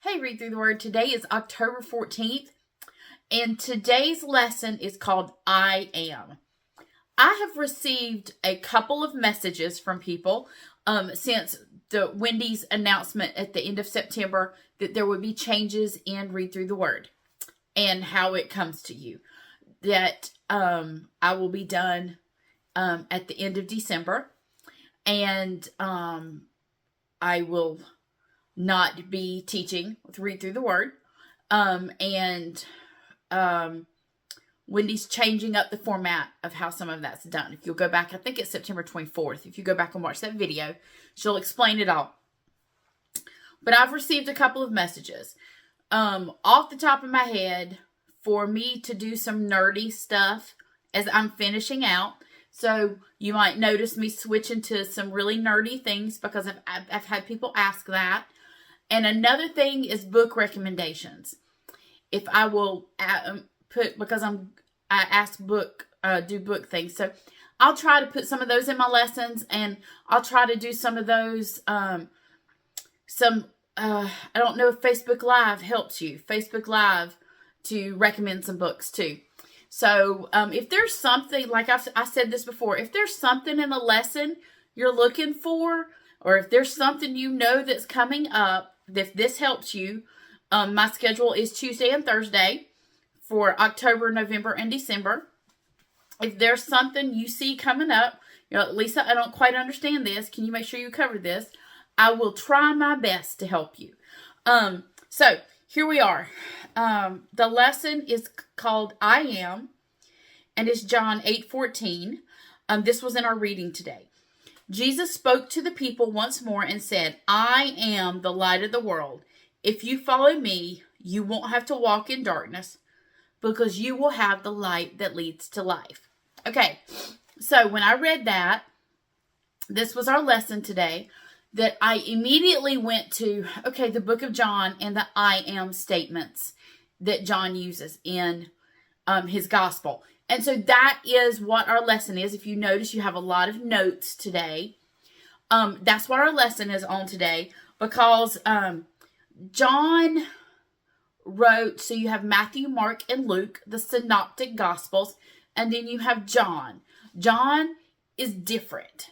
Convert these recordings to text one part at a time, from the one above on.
Hey, Read Through the Word. Today is October 14th, and today's lesson is called I Am. I have received a couple of messages from people since the Wendy's announcement at the end of September that there would be changes in Read Through the Word and how it comes to you. That I will be done at the end of December, and I will not be teaching with Read Through the Word. Wendy's changing up the format of how some of that's done. If you'll go back, I think it's September 24th. If you go back and watch that video, she'll explain it all. But I've received a couple of messages. Off the top of my head, for me to do some nerdy stuff as I'm finishing out. So you might notice me switching to some really nerdy things because I've had people ask that. And another thing is book recommendations. If I will because I do book things. So I'll try to put some of those in my lessons, and I'll try to do some of those, I don't know if Facebook Live helps you. Facebook Live to recommend some books too. So if there's something, like I said this before, if there's something in the lesson you're looking for, or if there's something you know that's coming up, if this helps you, my schedule is Tuesday and Thursday for October, November, and December. If there's something you see coming up, Lisa, I don't quite understand this. Can you make sure you cover this? I will try my best to help you. So here we are. The lesson is called I Am, and it's John 8:14. This was in our reading today. Jesus spoke to the people once more and said, I am the light of the world. If you follow me, you won't have to walk in darkness because you will have the light that leads to life. Okay, so when I read that, this was our lesson today, that I immediately went to, the book of John and the I am statements that John uses in his gospel. And so that is what our lesson is. If you notice, you have a lot of notes today. That's what our lesson is on today, because John wrote, so you have Matthew, Mark, and Luke, the synoptic gospels, and then you have John. John is different.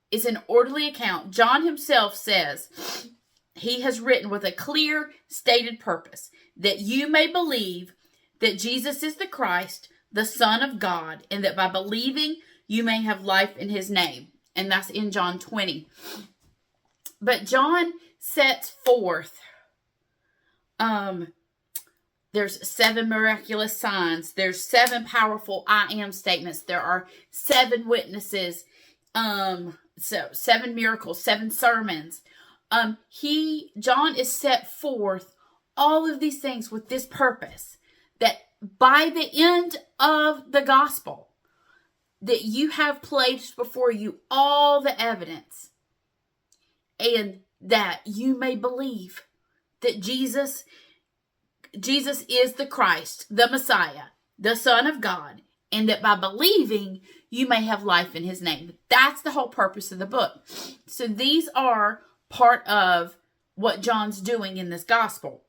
It's an orderly account. John himself says he has written with a clear stated purpose, that you may believe that Jesus is the Christ, the Son of God, and that by believing you may have life in his name. And that's in John 20. But John sets forth, there's 7 miraculous signs. There's 7 powerful I am statements. There are 7 witnesses. So 7 miracles, 7 sermons. John is set forth all of these things with this purpose, that by the end of the gospel, that you have placed before you all the evidence, and that you may believe that Jesus is the Christ, the Messiah, the Son of God, and that by believing you may have life in his name. That's the whole purpose of the book. So these are part of what John's doing in this gospel.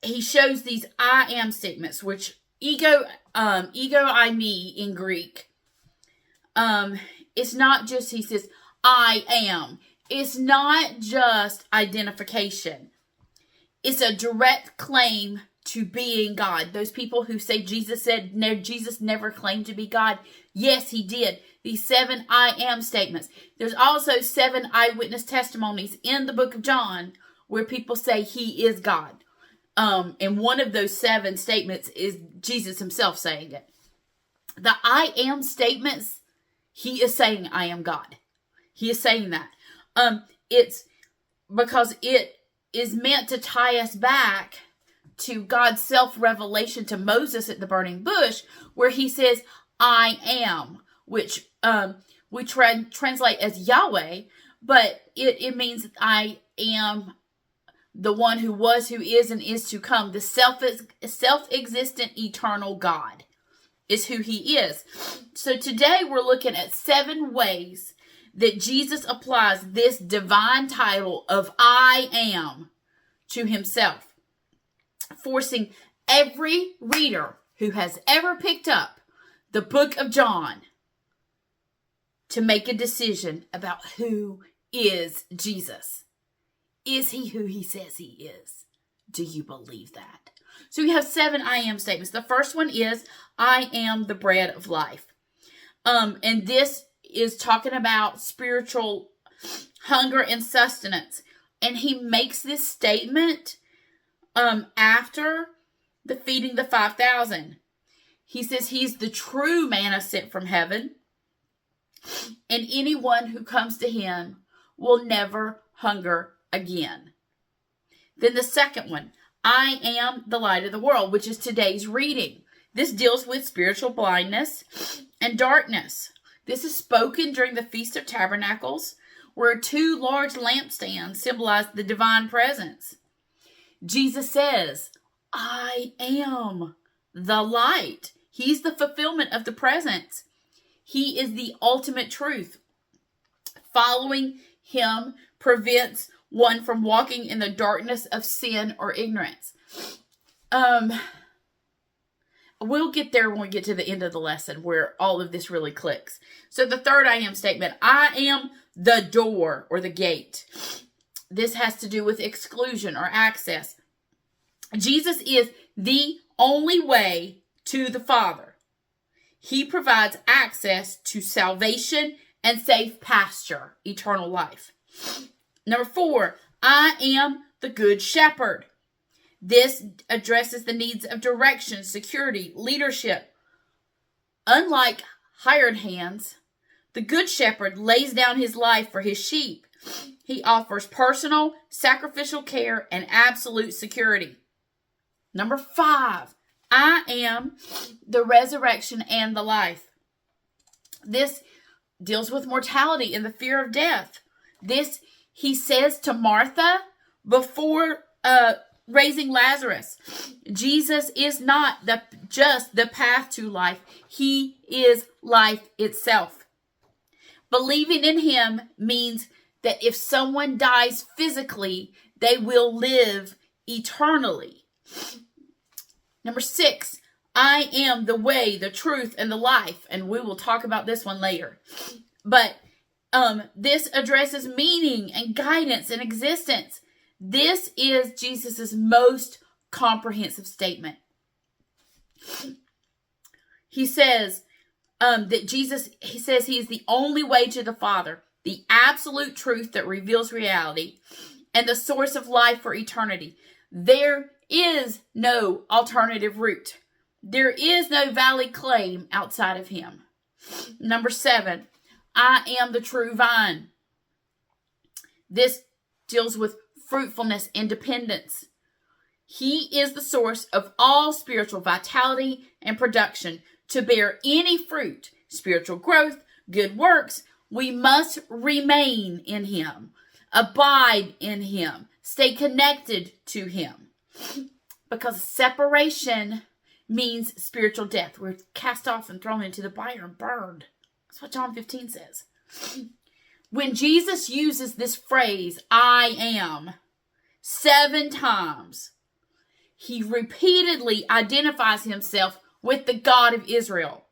He shows these I am statements, which ego I me in Greek. It's not just, he says, I am. It's not just identification. It's a direct claim to being God. Those people who say Jesus never claimed to be God. Yes, he did. These 7 I am statements. There's also 7 eyewitness testimonies in the book of John where people say he is God. And one of those 7 statements is Jesus himself saying it. The I am statements, he is saying I am God. He is saying that. It's because it is meant to tie us back to God's self-revelation to Moses at the burning bush, where he says, I am, which we translate as Yahweh, but it means I am the one who was, who is, and is to come, the self-existent, eternal God. is who he is. So today we're looking at 7 ways that Jesus applies this divine title of I am to himself, forcing every reader who has ever picked up the book of John to make a decision about who is Jesus. Is he who he says he is? Do you believe that? So we have 7 I am statements. The first one is, I am the bread of life. And this is talking about spiritual hunger and sustenance. And he makes this statement after the feeding the 5,000. He says he's the true manna sent from heaven. And anyone who comes to him will never hunger again. Then the second one, I am the light of the world, which is today's reading. This deals with spiritual blindness and darkness. This is spoken during the Feast of Tabernacles, where 2 large lampstands symbolize the divine presence. Jesus says, I am the light. He's the fulfillment of the presence. He is the ultimate truth. Following him prevents one from walking in the darkness of sin or ignorance. We'll get there when we get to the end of the lesson where all of this really clicks. So the third I am statement, I am the door or the gate. This has to do with exclusion or access. Jesus is the only way to the Father. He provides access to salvation and safe pasture, eternal life. Number 4, I am the good shepherd. This addresses the needs of direction, security, leadership. Unlike hired hands, the good shepherd lays down his life for his sheep. He offers personal, sacrificial care and absolute security. Number 5, I am the resurrection and the life. This deals with mortality and the fear of death. This, he says to Martha before raising Lazarus. Jesus is not just the path to life. He is life itself. Believing in him means that if someone dies physically, they will live eternally. Number 6, I am the way, the truth, and the life. And we will talk about this one later. But this addresses meaning and guidance and existence. This is Jesus's most comprehensive statement. He says he says he is the only way to the Father, the absolute truth that reveals reality, and the source of life for eternity. There is no alternative route. There is no valid claim outside of him. Number 7, I am the true vine. This deals with fruitfulness and dependence. He is the source of all spiritual vitality and production. To bear any fruit, spiritual growth, good works, we must remain in him, abide in him, stay connected to him. Because separation means spiritual death. We're cast off and thrown into the fire and burned. That's what John 15 says. When Jesus uses this phrase, I am, 7 times, he repeatedly identifies himself with the God of Israel.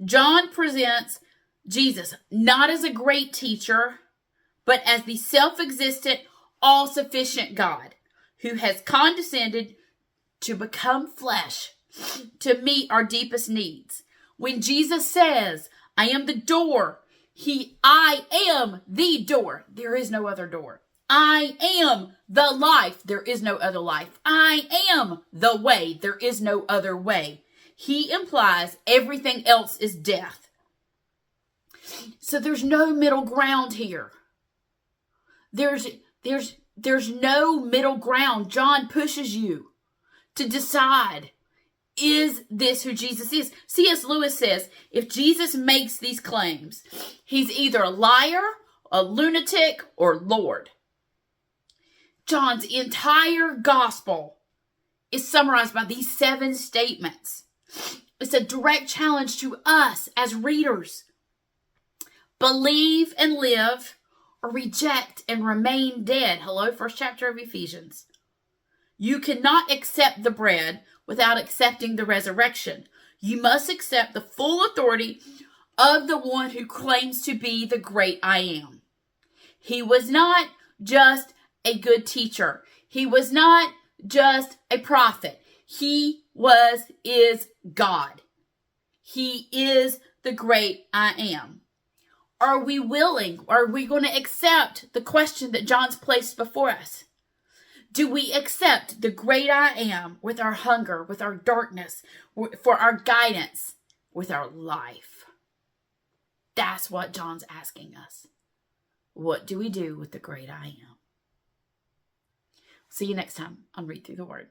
John presents Jesus not as a great teacher, but as the self-existent, all-sufficient God who has condescended to become flesh to meet our deepest needs. When Jesus says, I am the door, I am the door. There is no other door. I am the life. There is no other life. I am the way. There is no other way. He implies everything else is death. So there's no middle ground here. There's no middle ground. John pushes you to decide, is this who Jesus is? C.S. Lewis says, if Jesus makes these claims, he's either a liar, a lunatic, or Lord. John's entire gospel is summarized by these 7 statements. a direct challenge to us as readers. Believe and live, or reject and remain dead. Hello, first chapter of Ephesians. You cannot accept the bread without accepting the resurrection. You must accept the full authority of the one who claims to be the great I am. He was not just a good teacher. He was not just a prophet. He is God. He is the great I am. Are we willing? Are we going to accept the question that John's placed before us? Do we accept the great I am with our hunger, with our darkness, for our guidance, with our life? That's what John's asking us. What do we do with the great I am? See you next time on Read Through the Word.